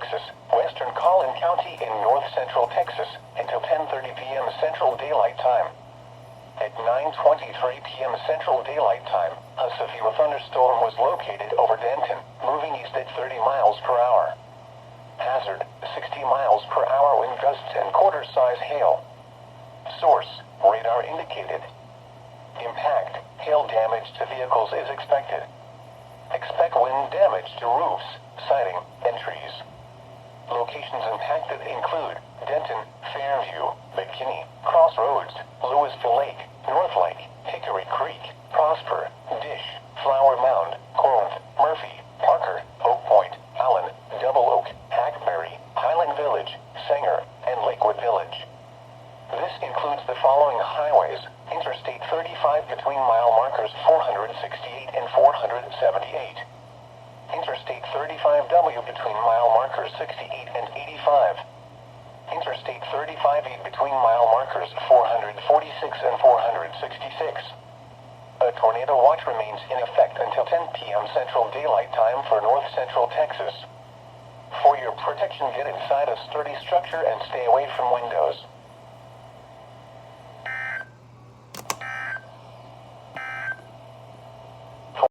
Texas, western Collin County in north-central Texas, until 10:30 p.m. Central Daylight Time. At 9:23 p.m. Central Daylight Time, a severe thunderstorm was located over Denton, moving east at 30 miles per hour. Hazard, 60 miles per hour wind gusts and quarter-size hail. Source, radar indicated. Impact, hail damage to vehicles is expected. Expect wind damage to roofs, siding, and trees. Locations impacted include Denton, Fairview, McKinney, Crossroads, Louisville Lake, North Lake, Hickory Creek, Prosper, Dish, Flower Mound, Corinth, Murphy, Parker, Oak Point, Allen, Double Oak, Hackberry, Highland Village, Sanger, and Lakewood Village. This includes the following highways: Interstate 35 between mile markers 468 and 478. Interstate 35W between mile markers 68 and 85. Interstate 35E between mile markers 446 and 466. A tornado watch remains in effect until 10 p.m. Central Daylight Time for north-central Texas. For your protection, get inside a sturdy structure and stay away from windows.